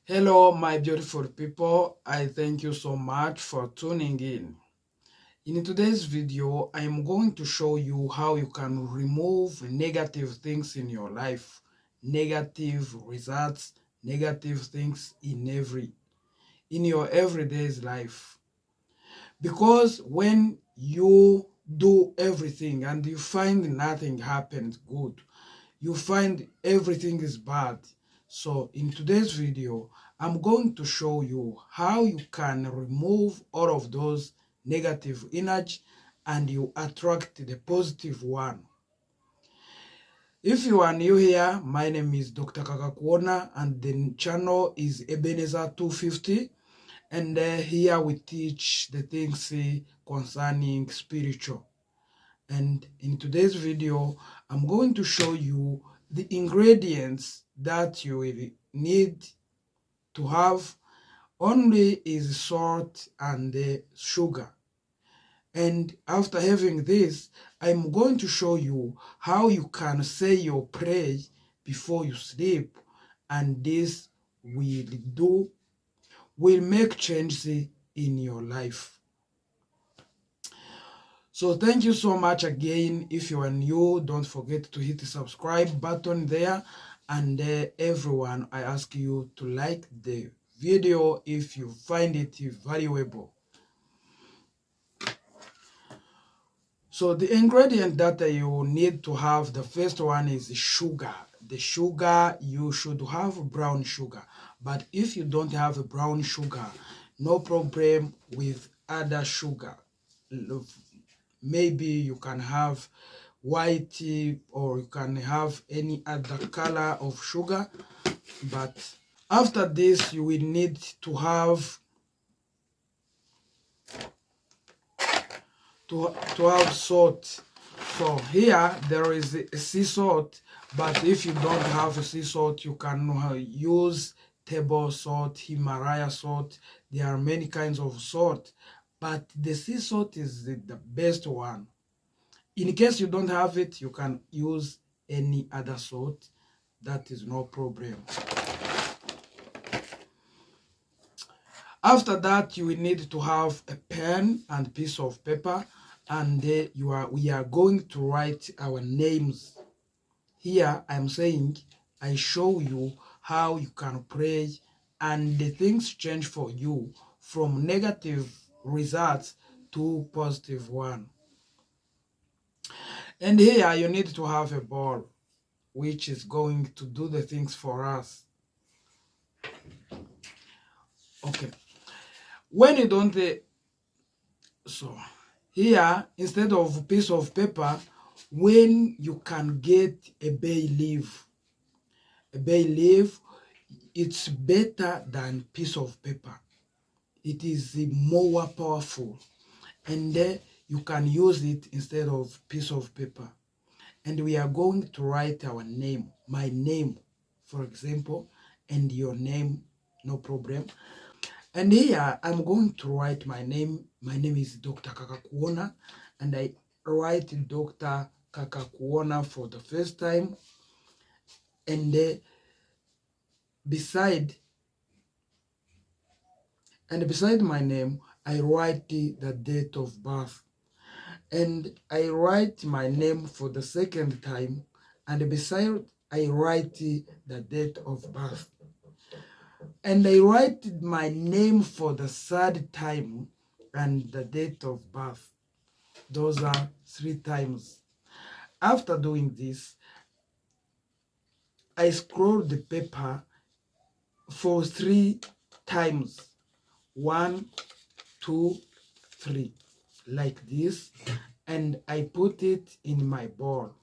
Hello, my beautiful people. I thank you so much for tuning in. In today's video, I am going to show you how you can remove negative things in your life, negative results, negative things in your everyday's life. Because when you do everything and you find nothing happens good, you find everything is bad. So in today's video, I'm going to show you how you can remove all of those negative energy and you attract the positive one. If you are new here, my name is Dr. Kakakuona and the channel is Ebenezer 250, and here we teach the things concerning spiritual. And in today's video, I'm going to show you the ingredients that you will need to have. Only is salt and sugar. And after having this, I'm going to show you how you can say your prayer before you sleep. And this will make changes in your life. So thank you so much again. If you are new, don't forget to hit the subscribe button there. And everyone, I ask you to like the video if you find it valuable. So the ingredient that you need to have, the first one is sugar. The sugar, you should have brown sugar. But if you don't have a brown sugar, no problem with other sugar. Maybe you can have white tea or you can have any other color of sugar. But after this, you will need to have salt. So here there is a sea salt, but if you don't have a sea salt, you can use table salt, Himalaya salt. There are many kinds of salt, but the sea salt is the best one. In case you don't have it, you can use any other salt. That is no problem. After that, you will need to have a pen and piece of paper, and we are going to write our names. Here I'm saying I show you how you can pray and the things change for you from negative results to positive one. And here you need to have a ball which is going to do the things for us. Okay. When you don't so here, instead of a piece of paper, when you can get a bay leaf, it's better than piece of paper. It is more powerful, and you can use it instead of piece of paper. And we are going to write our name, my name, for example, and your name, no problem. And here I'm going to write my name. My name is Dr. Kakakuona, and I write Dr. Kakakuona for the first time. And beside my name, I write the date of birth. And I write my name for the second time, and beside I write the date of birth. And I write my name for the third time and the date of birth. Those are 3 times. After doing this, I scroll the paper for 3 times. 1, 2, 3. Like this. And I put it in my ball.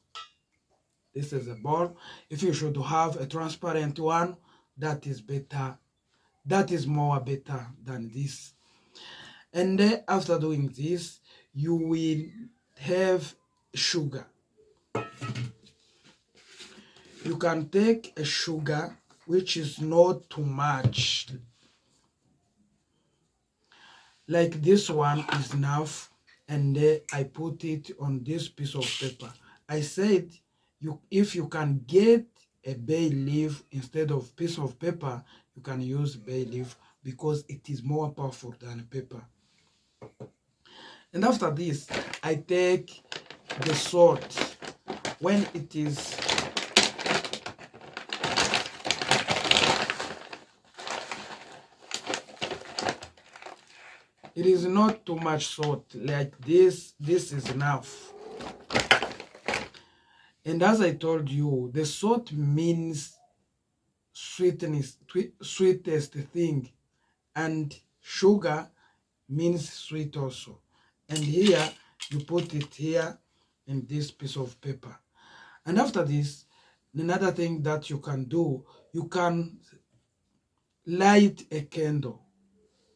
This is a ball. If you should have a transparent one, that is better. That is more better than this. And then after doing this, you will have sugar. You can take a sugar which is not too much. Like this one is enough, and then I put it on this piece of paper. I said if you can get a bay leaf instead of piece of paper, you can use bay leaf because it is more powerful than paper. And after this, I take the salt. When it is not too much salt, like this is enough. And as I told you, the salt means sweetness, sweetest thing, and sugar means sweet also. And here you put it here in this piece of paper. And after this, another thing that you can do, you can light a candle.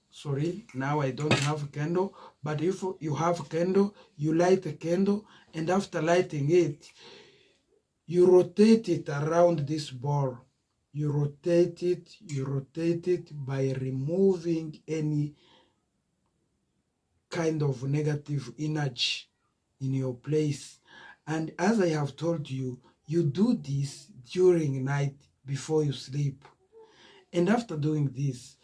Sorry, now I don't have a candle, but if you have a candle, you light a candle, and after lighting it, you rotate it around this ball. You rotate it by removing any kind of negative energy in your place. And as I have told you, you do this during night before you sleep. And after doing this,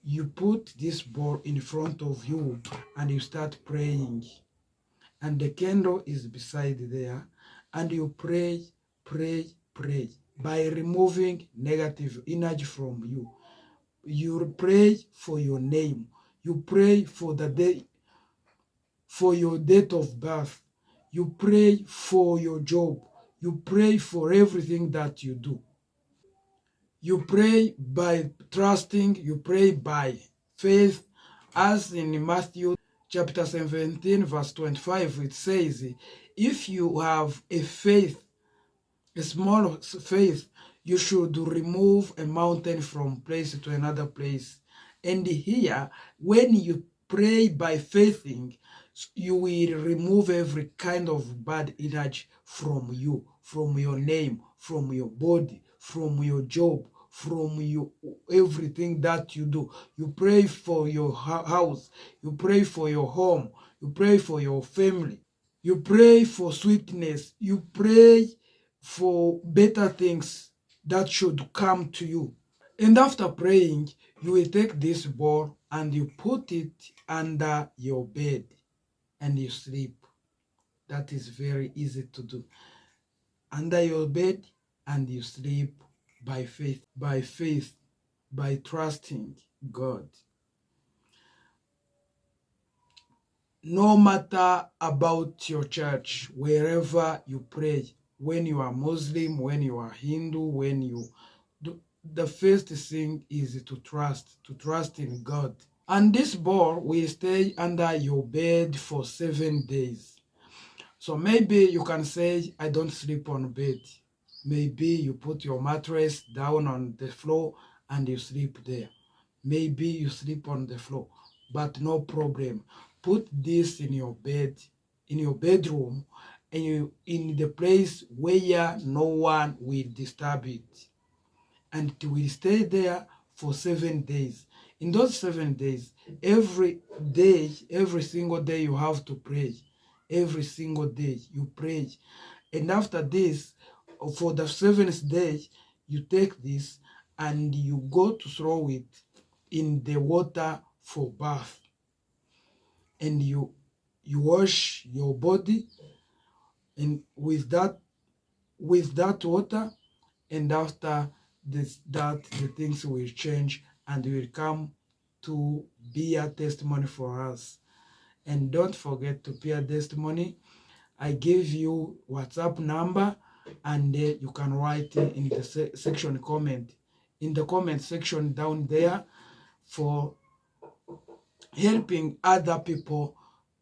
you put this ball in front of you and you start praying. And the candle is beside there, and you pray by removing negative energy from you. You pray for your name. You pray for the day, for your date of birth. You pray for your job. You pray for everything that you do. You pray by trusting. You pray by faith. As in Matthew chapter 17 verse 25, it says, if you have a small faith, you should remove a mountain from place to another place. And here, when you pray by faithing, you will remove every kind of bad energy from you, from your name, from your body, from your job, from your everything that you do. You pray for your house, you pray for your home, you pray for your family, you pray for sweetness, you pray for better things that should come to you. And after praying, you will take this ball and you put it under your bed and you sleep. That is very easy to do. Under your bed and you sleep by faith, by trusting God. No matter about your church, wherever you pray, when you are Muslim, when you are Hindu, when you do, the first thing is to trust in God. And this ball will stay under your bed for 7 days. So maybe you can say, I don't sleep on bed. Maybe you put your mattress down on the floor and you sleep there. Maybe you sleep on the floor, but no problem. Put this in your bed, in your bedroom, and in the place where no one will disturb it. And it will stay there for 7 days. In those 7 days, every day, every single day you have to pray. Every single day you pray. And after this, for the 7th day, you take this and you go to throw it in the water for bath. And you wash your body and with that water, and after this, that the things will change and will come to be a testimony for us. And don't forget to be a testimony. I give you WhatsApp number, and you can write in the section comment, in the comment section down there, for helping other people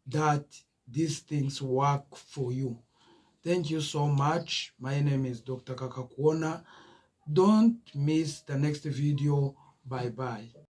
that these things work for you. Thank you so much. My name is Dr. Kakakuona. Don't miss the next video. Bye bye.